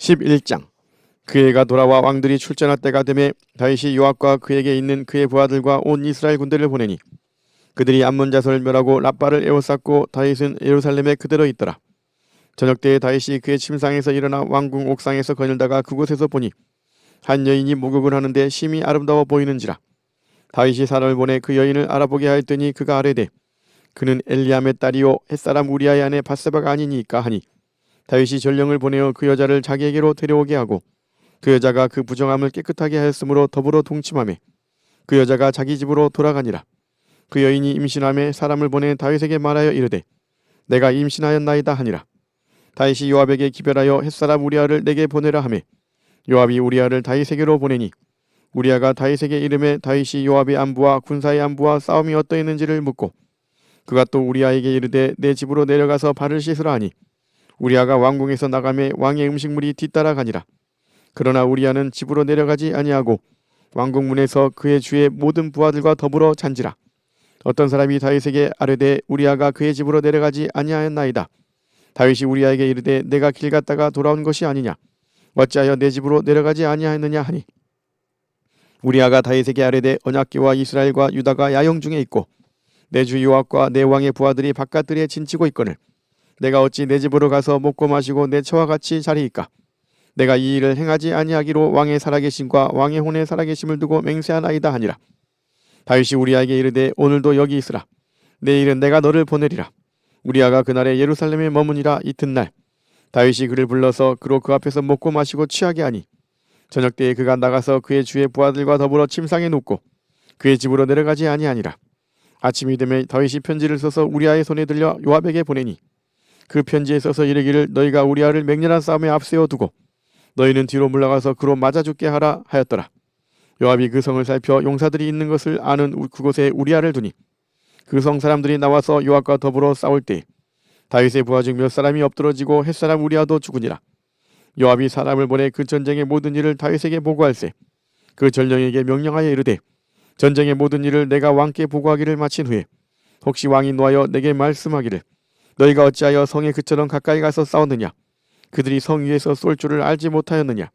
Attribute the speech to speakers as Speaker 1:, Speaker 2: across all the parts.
Speaker 1: 11장. 그 해가 돌아와 왕들이 출전할 때가 되매 다윗이 요압과 그에게 있는 그의 부하들과 온 이스라엘 군대를 보내니 그들이 암몬 자손을 멸하고 라빠를 에워쌌고 다윗은 예루살렘에 그대로 있더라. 저녁 때에 다윗이 그의 침상에서 일어나 왕궁 옥상에서 거닐다가 그곳에서 보니 한 여인이 목욕을 하는데 심히 아름다워 보이는지라. 다윗이 사람을 보내 그 여인을 알아보게 하였더니 그가 아뢰되 그는 엘리암의 딸이요 햇사람 우리아의 아내 밧세바가 아니니까 하니 다윗이 전령을 보내어 그 여자를 자기에게로 데려오게 하고 그 여자가 그 부정함을 깨끗하게 하였으므로 더불어 동침하매 그 여자가 자기 집으로 돌아가니라. 그 여인이 임신함에 사람을 보내 다윗에게 말하여 이르되 내가 임신하였나이다 하니라. 다윗이 요압에게 기별하여 햇사람 우리아를 내게 보내라 하매 요압이 우리아를 다윗에게로 보내니 우리아가 다윗에게 이르매 다윗이 요압의 안부와 군사의 안부와 싸움이 어떠했는지를 묻고 그가 또 우리아에게 이르되 내 집으로 내려가서 발을 씻으라 하니 우리아가 왕궁에서 나가매 왕의 음식물이 뒤따라가니라. 그러나 우리아는 집으로 내려가지 아니하고 왕궁 문에서 그의 주의 모든 부하들과 더불어 잔지라. 어떤 사람이 다윗에게 아뢰되 우리아가 그의 집으로 내려가지 아니하였나이다. 다윗이 우리아에게 이르되 내가 길 갔다가 돌아온 것이 아니냐. 어찌하여 내 집으로 내려가지 아니하였느냐 하니 우리아가 다윗에게 아뢰되 언약궤와 이스라엘과 유다가 야영 중에 있고 내 주 요압과 내 왕의 부하들이 바깥들에 진치고 있거늘 내가 어찌 내 집으로 가서 먹고 마시고 내 처와 같이 자리이까. 내가 이 일을 행하지 아니하기로 왕의 살아계심과 왕의 혼의 살아계심을 두고 맹세하나이다 하니라. 다윗이 우리아에게 이르되 오늘도 여기 있으라. 내일은 내가 너를 보내리라. 우리아가 그날에 예루살렘에 머무니라. 이튿날 다윗이 그를 불러서 그로 그 앞에서 먹고 마시고 취하게 하니 저녁 때에 그가 나가서 그의 주의 부하들과 더불어 침상에 눕고 그의 집으로 내려가지 아니하니라. 아침이 되매 다윗이 편지를 써서 우리아의 손에 들려 요압에게 보내니 그 편지에 써서 이르기를 너희가 우리아를 맹렬한 싸움에 앞세워 두고 너희는 뒤로 물러가서 그로 맞아 죽게 하라 하였더라. 요압이 그 성을 살펴 용사들이 있는 것을 아는 그곳에 우리아를 두니 그 성 사람들이 나와서 요압과 더불어 싸울 때 다윗의 부하 중 몇 사람이 엎드러지고 햇사람 우리아도 죽으니라. 요압이 사람을 보내 그 전쟁의 모든 일을 다윗에게 보고할세 그 전령에게 명령하여 이르되 전쟁의 모든 일을 내가 왕께 보고하기를 마친 후에 혹시 왕이 노하여 내게 말씀하기를 너희가 어찌하여 성에 그처럼 가까이 가서 싸웠느냐. 그들이 성 위에서 쏠 줄을 알지 못하였느냐.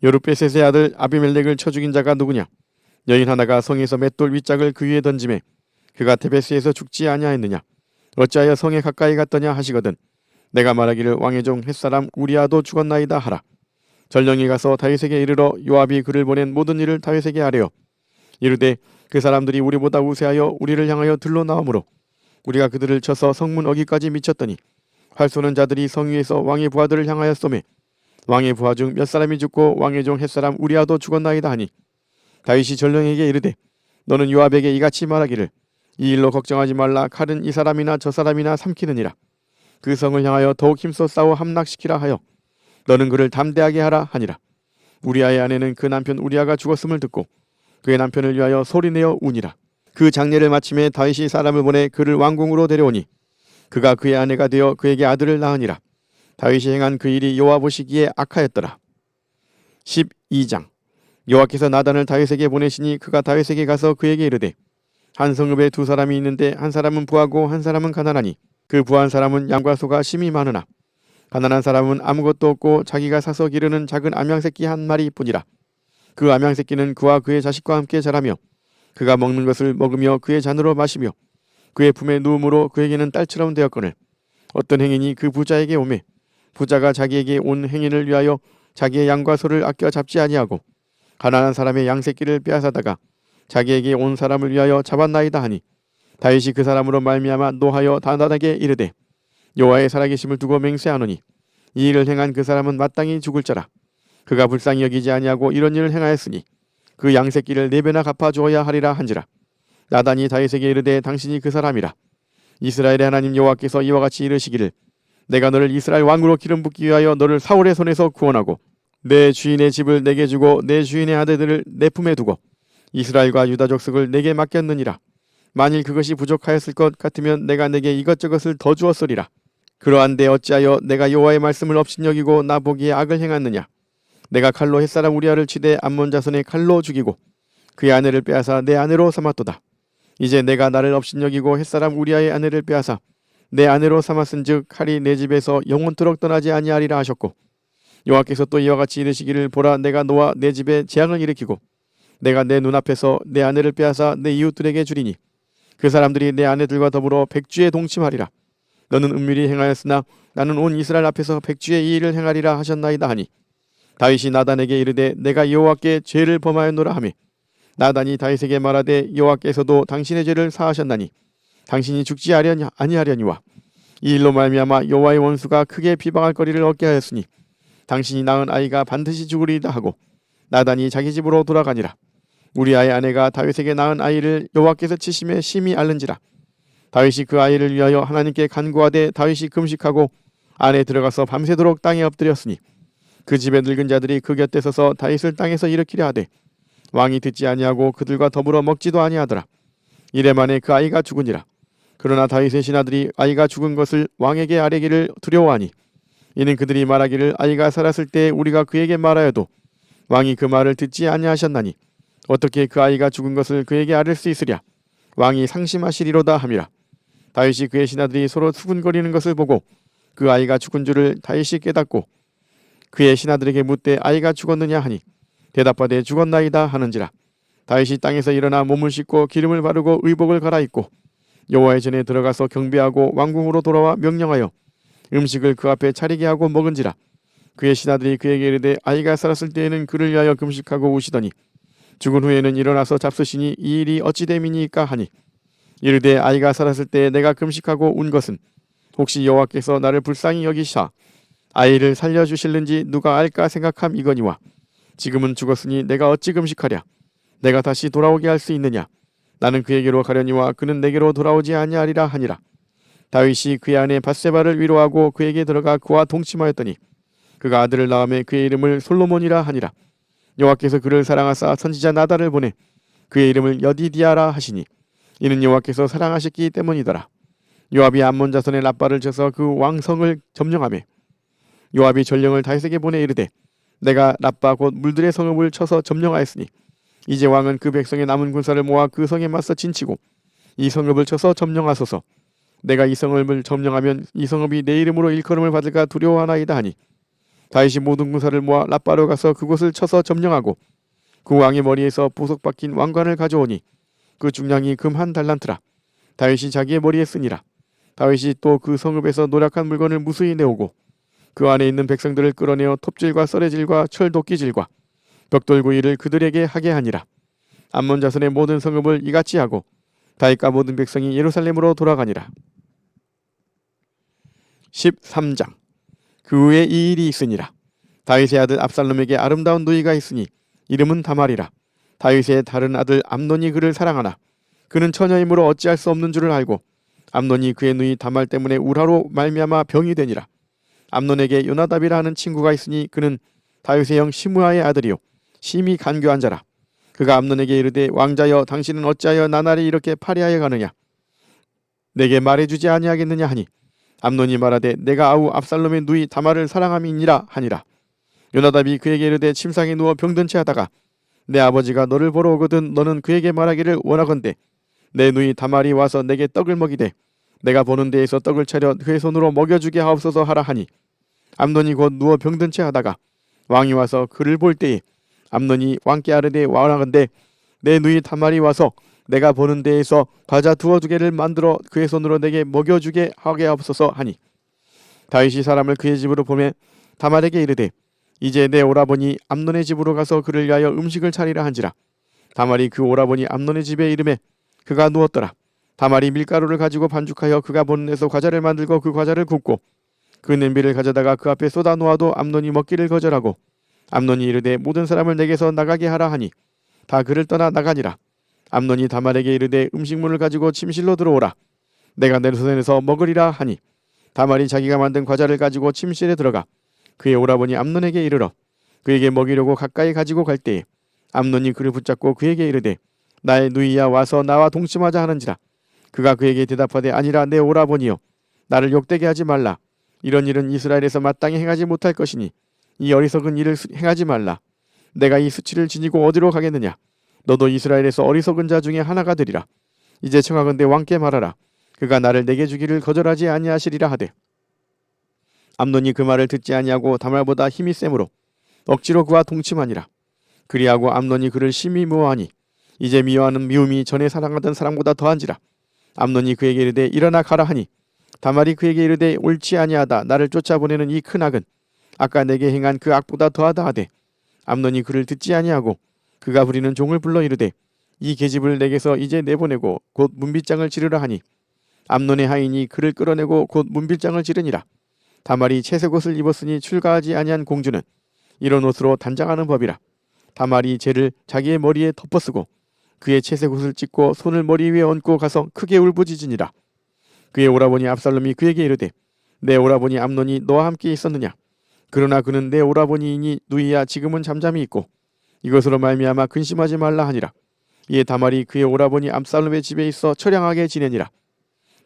Speaker 1: 여룻베셋의 아들 아비멜렉을 쳐 죽인 자가 누구냐. 여인 하나가 성에서 맷돌 윗짝을 그 위에 던지매 그가 데베스에서 죽지 아니하였느냐. 어찌하여 성에 가까이 갔더냐 하시거든 내가 말하기를 왕의 종 햇사람 우리아도 죽었나이다 하라. 전령이 가서 다윗에게 이르러 요압이 그를 보낸 모든 일을 다윗에게 아뢰어 이르되 그 사람들이 우리보다 우세하여 우리를 향하여 들러 나오므로 우리가 그들을 쳐서 성문 어기까지 미쳤더니 활 쏘는 자들이 성 위에서 왕의 부하들을 향하여 쏘매 왕의 부하 중 몇 사람이 죽고 왕의 종 햇사람 우리아도 죽었나이다 하니 다윗이 전령에게 이르되 너는 요압에게 이같이 말하기를 이 일로 걱정하지 말라. 칼은 이 사람이나 저 사람이나 삼키느니라. 그 성을 향하여 더욱 힘써 싸워 함락시키라 하여 너는 그를 담대하게 하라 하니라. 우리아의 아내는 그 남편 우리아가 죽었음을 듣고 그의 남편을 위하여 소리내어 우니라. 그 장례를 마침에 다윗이 사람을 보내 그를 왕궁으로 데려오니 그가 그의 아내가 되어 그에게 아들을 낳으니라. 다윗이 행한 그 일이 여호와 보시기에 악하였더라. 12장. 여호와께서 나단을 다윗에게 보내시니 그가 다윗에게 가서 그에게 이르되 한 성읍에 두 사람이 있는데 한 사람은 부하고 한 사람은 가난하니 그 부한 사람은 양과 소가 심히 많으나 가난한 사람은 아무것도 없고 자기가 사서 기르는 작은 암양새끼 한 마리뿐이라. 그 암양새끼는 그와 그의 자식과 함께 자라며 그가 먹는 것을 먹으며 그의 잔으로 마시며 그의 품에 누움으로 그에게는 딸처럼 되었거늘 어떤 행인이 그 부자에게 오매 부자가 자기에게 온 행인을 위하여 자기의 양과 소를 아껴 잡지 아니하고 가난한 사람의 양새끼를 빼앗아다가 자기에게 온 사람을 위하여 잡았나이다 하니 다윗이 그 사람으로 말미암아 노하여 나단에게 이르되 여호와의 살아계심을 두고 맹세하노니 이 일을 행한 그 사람은 마땅히 죽을 자라. 그가 불쌍히 여기지 아니하고 이런 일을 행하였으니 그 양새끼를 4배나 갚아주어야 하리라 한지라. 나단이 다윗에게 이르되 당신이 그 사람이라. 이스라엘의 하나님 여호와께서 이와 같이 이르시기를 내가 너를 이스라엘 왕으로 기름 붓기 위하여 너를 사울의 손에서 구원하고 내 주인의 집을 내게 주고 내 주인의 아들들을 내 품에 두고 이스라엘과 유다 족속을 내게 맡겼느니라. 만일 그것이 부족하였을 것 같으면 내가 내게 이것저것을 더 주었으리라. 그러한데 어찌하여 내가 여호와의 말씀을 업신여기고 나 보기에 악을 행하느냐. 내가 칼로 햇사람 우리아를 치되 암몬 자손의 칼로 죽이고 그의 아내를 빼앗아 내 아내로 삼았도다. 이제 내가 나를 업신여기고 햇사람 우리아의 아내를 빼앗아 내 아내로 삼았은즉 칼이 내 집에서 영원토록 떠나지 아니하리라 하셨고 여호와께서 또 이와 같이 이르시기를 보라 내가 너와 내 집에 재앙을 일으키고 내가 내 눈앞에서 내 아내를 빼앗아 내 이웃들에게 주리니 그 사람들이 내 아내들과 더불어 백주에 동침하리라. 너는 은밀히 행하였으나 나는 온 이스라엘 앞에서 백주의 이 일을 행하리라 하셨나이다 하니 다윗이 나단에게 이르되 내가 여호와께 죄를 범하였노라 하며 나단이 다윗에게 말하되 여호와께서도 당신의 죄를 사하셨나니 당신이 죽지 아니하려니와 이 일로 말미암아 여호와의 원수가 크게 비방할 거리를 얻게 하였으니 당신이 낳은 아이가 반드시 죽으리이다 하고 나단이 자기 집으로 돌아가니라. 우리아의 아내가 다윗에게 낳은 아이를 여호와께서 치심에 심히 앓는지라. 다윗이 그 아이를 위하여 하나님께 간구하되 다윗이 금식하고 안에 들어가서 밤새도록 땅에 엎드렸으니 그 집의 늙은 자들이 그 곁에 서서 다윗을 땅에서 일으키려 하되 왕이 듣지 아니하고 그들과 더불어 먹지도 아니하더라. 이래 만에 그 아이가 죽으니라. 그러나 다윗의 신하들이 아이가 죽은 것을 왕에게 아뢰기를 두려워하니 이는 그들이 말하기를 아이가 살았을 때 우리가 그에게 말하여도 왕이 그 말을 듣지 아니하셨나니 어떻게 그 아이가 죽은 것을 그에게 아뢰 수 있으랴. 왕이 상심하시리로다 함이라. 다윗이 그의 신하들이 서로 수군거리는 것을 보고 그 아이가 죽은 줄을 다윗이 깨닫고 그의 신하들에게 묻되 아이가 죽었느냐 하니 대답하되 죽었나이다 하는지라. 다윗이 땅에서 일어나 몸을 씻고 기름을 바르고 의복을 갈아입고 여호와의 전에 들어가서 경배하고 왕궁으로 돌아와 명령하여 음식을 그 앞에 차리게 하고 먹은지라. 그의 신하들이 그에게 이르되 아이가 살았을 때에는 그를 위하여 금식하고 우시더니 죽은 후에는 일어나서 잡수시니 이 일이 어찌 됨이니까 하니 이르되 아이가 살았을 때 내가 금식하고 운 것은 혹시 여호와께서 나를 불쌍히 여기사 아이를 살려주실는지 누가 알까 생각함이거니와 지금은 죽었으니 내가 어찌 금식하랴. 내가 다시 돌아오게 할 수 있느냐. 나는 그에게로 가려니와 그는 내게로 돌아오지 아니하리라 하니라. 다윗이 그의 아내 밧세바를 위로하고 그에게 들어가 그와 동침하였더니 그가 아들을 낳음에 그의 이름을 솔로몬이라 하니라. 여호와께서 그를 사랑하사 선지자 나단을 보내 그의 이름을 여디디아라 하시니 이는 여호와께서 사랑하셨기 때문이더라. 요압이 암몬 자손의 라빠를 쳐서 그 왕성을 점령하매 요압이 전령을 다윗에게 보내 이르되 내가 라빠 곧 물들의 성읍을 쳐서 점령하였으니 이제 왕은 그 백성의 남은 군사를 모아 그 성에 맞서 진치고 이 성읍을 쳐서 점령하소서. 내가 이 성읍을 점령하면 이 성읍이 내 이름으로 일컬음을 받을까 두려워하나이다 하니 다윗이 모든 군사를 모아 라빠로 가서 그곳을 쳐서 점령하고 그 왕의 머리에서 보석 박힌 왕관을 가져오니 그 중량이 금 한 달란트라. 다윗이 자기의 머리에 쓰니라. 다윗이 또 그 성읍에서 노략한 물건을 무수히 내오고 그 안에 있는 백성들을 끌어내어 톱질과 썰애질과 철도끼질과 벽돌구이를 그들에게 하게 하니라. 암몬 자손의 모든 성읍을 이같이 하고 다윗과 모든 백성이 예루살렘으로 돌아가니라. 13장. 그 후에 이 일이 있으니라. 다윗의 아들 압살롬에게 아름다운 누이가 있으니 이름은 다말이라. 다윗의 다른 아들 암논이 그를 사랑하나 그는 처녀이므로 어찌할 수 없는 줄을 알고 암논이 그의 누이 다말 때문에 우라로 말미암아 병이 되니라. 암논에게 요나답이라 하는 친구가 있으니 그는 다윗의 형 시므아의 아들이요 심히 간교한 자라. 그가 암논에게 이르되 왕자여 당신은 어찌하여 나날이 이렇게 파리하여 가느냐. 내게 말해주지 아니하겠느냐 하니 암논이 말하되 내가 아우 압살롬의 누이 다말을 사랑함이니라 하니라. 요나답이 그에게 이르되 침상에 누워 병든 채 하다가 내 아버지가 너를 보러 오거든 너는 그에게 말하기를 원하건대 내 누이 다말이 와서 내게 떡을 먹이되 내가 보는 데에서 떡을 차려 그의 손으로 먹여주게 하옵소서 하라 하니 암논이 곧 누워 병든 채 하다가 왕이 와서 그를 볼 때에 암논이 왕께 아뢰되 원하건대 내 누이 다말이 와서 내가 보는 데에서 과자 두어 두 개를 만들어 그의 손으로 내게 먹여주게 하게 하옵소서 하니 다윗이 사람을 그의 집으로 보내 다말에게 이르되 이제 내 오라버니 암논의 집으로 가서 그를 위하여 음식을 차리라 한지라. 다말이 그 오라버니 암논의 집에 이르매 그가 누웠더라. 다말이 밀가루를 가지고 반죽하여 그가 보는 데서 과자를 만들고 그 과자를 굽고 그 냄비를 가져다가 그 앞에 쏟아 놓아도 암논이 먹기를 거절하고 암논이 이르되 모든 사람을 내게서 나가게 하라 하니 다 그를 떠나 나가니라. 암논이 다말에게 이르되 음식물을 가지고 침실로 들어오라. 내가 내 손에서 먹으리라 하니 다말이 자기가 만든 과자를 가지고 침실에 들어가 그의 오라버니 암논에게 이르러 그에게 먹이려고 가까이 가지고 갈 때에 암논이 그를 붙잡고 그에게 이르되 나의 누이야 와서 나와 동침하자 하는지라. 그가 그에게 대답하되 아니라 내 오라버니여 나를 욕되게 하지 말라. 이런 일은 이스라엘에서 마땅히 행하지 못할 것이니 이 어리석은 일을 행하지 말라. 내가 이 수치를 지니고 어디로 가겠느냐. 너도 이스라엘에서 어리석은 자 중에 하나가 되리라. 이제 청하건대 왕께 말하라. 그가 나를 내게 주기를 거절하지 아니하시리라 하되 암논이 그 말을 듣지 아니하고 다말보다 힘이 세므로 억지로 그와 동침하니라. 그리하고 암논이 그를 심히 미워하니 이제 미워하는 미움이 전에 사랑하던 사랑보다 더한지라. 암논이 그에게 이르되 일어나 가라 하니 다말이 그에게 이르되 옳지 아니하다. 나를 쫓아보내는 이 큰 악은 아까 내게 행한 그 악보다 더하다 하되 암논이 그를 듣지 아니하고 그가 부리는 종을 불러 이르되 이 계집을 내게서 이제 내보내고 곧 문빗장을 지르라 하니 암논의 하인이 그를 끌어내고 곧 문빗장을 지르니라. 다말이 채색 옷을 입었으니 출가하지 아니한 공주는 이런 옷으로 단장하는 법이라. 다말이 재를 자기의 머리에 덮어쓰고 그의 채색 옷을 찢고 손을 머리 위에 얹고 가서 크게 울부짖으니라. 그의 오라버니 압살롬이 그에게 이르되 내 오라버니 암논이 너와 함께 있었느냐? 그러나 그는 내 오라버니이니 누이야 지금은 잠잠히 있고 이것으로 말미암아 근심하지 말라 하니라. 이에 다말이 그의 오라버니 압살롬의 집에 있어 처량하게 지내니라.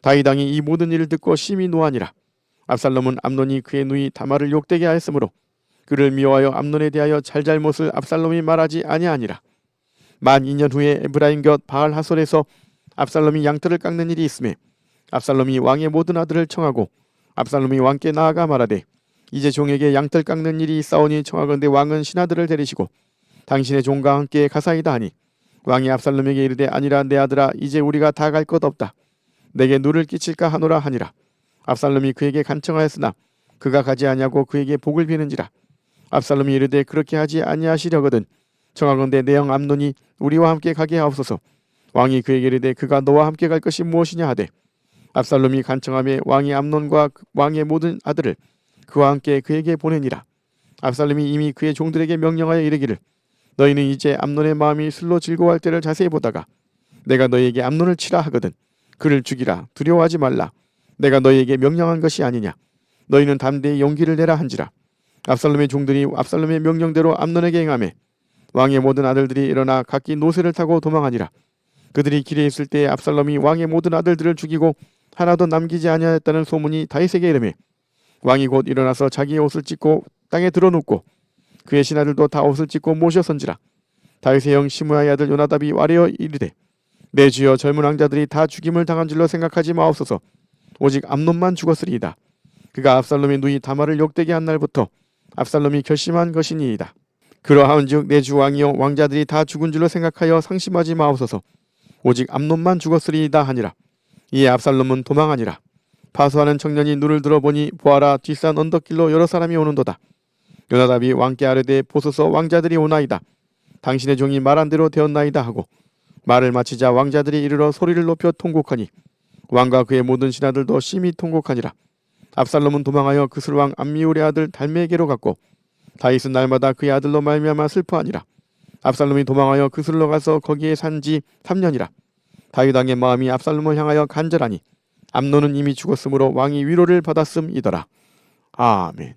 Speaker 1: 다윗 왕이 이 모든 일을 듣고 심히 노하니라. 압살롬은 암논이 그의 누이 다말을 욕되게 하였으므로 그를 미워하여 암논에 대하여 잘잘못을 압살롬이 말하지 아니하니라. 만 2년 후에 에브라임 곁 바알 하솔에서 압살롬이 양털을 깎는 일이 있음에 압살롬이 왕의 모든 아들을 청하고 압살롬이 왕께 나아가 말하되 이제 종에게 양털 깎는 일이 있사오니 청하건대 왕은 신하들을 데리시고 당신의 종과 함께 가사이다 하니 왕이 압살롬에게 이르되 아니라 내 아들아 이제 우리가 다 갈 것 없다. 내게 누를 끼칠까 하노라 하니라. 압살롬이 그에게 간청하였으나 그가 가지 아니하고 그에게 복을 비는지라. 압살롬이 이르되 그렇게 하지 아니하시려거든 청하건대 내 형 암논이 우리와 함께 가게 하옵소서. 왕이 그에게 이르되 그가 너와 함께 갈 것이 무엇이냐 하되 압살롬이 간청하며 왕이 암논과 왕의 모든 아들을 그와 함께 그에게 보내니라. 압살롬이 이미 그의 종들에게 명령하여 이르기를 너희는 이제 암논의 마음이 술로 즐거워할 때를 자세히 보다가 내가 너희에게 암논을 치라 하거든 그를 죽이라. 두려워하지 말라. 내가 너희에게 명령한 것이 아니냐. 너희는 담대히 용기를 내라 한지라. 압살롬의 종들이 압살롬의 명령대로 암논에게 행하매 왕의 모든 아들들이 일어나 각기 노새를 타고 도망하니라. 그들이 길에 있을 때에 압살롬이 왕의 모든 아들들을 죽이고 하나도 남기지 아니하였다는 소문이 다윗에게 이르매 왕이 곧 일어나서 자기의 옷을 찢고 땅에 드러눕고 그의 신하들도 다 옷을 찢고 모셔선지라. 다윗의 형 시므야의 아들 요나답이 아뢰어 이르되 내 주여 젊은 왕자들이 다 죽임을 당한 줄로 생각하지 마옵소서. 오직 암논만 죽었으리이다. 그가 압살롬의 누이 다말을 욕되게 한 날부터 압살롬이 결심한 것이니이다. 그러하온즉 내 주 왕이여 왕자들이 다 죽은 줄로 생각하여 상심하지 마옵소서. 오직 암논만 죽었으리이다 하니라. 이에 압살롬은 도망하니라. 파수하는 청년이 눈을 들어보니 보아라 뒷산 언덕길로 여러 사람이 오는도다. 요나답이 왕께 아뢰되 보소서 왕자들이 오나이다. 당신의 종이 말한 대로 되었나이다 하고 말을 마치자 왕자들이 이르러 소리를 높여 통곡하니 왕과 그의 모든 신하들도 심히 통곡하니라. 압살롬은 도망하여 그슬왕 암미울의 아들 달메에게로 갔고 다윗은 날마다 그의 아들로 말미암아 슬퍼하니라. 압살롬이 도망하여 그슬로 가서 거기에 산 지 3년이라. 다윗 왕의 마음이 압살롬을 향하여 간절하니 암논은 이미 죽었으므로 왕이 위로를 받았음이더라. 아멘.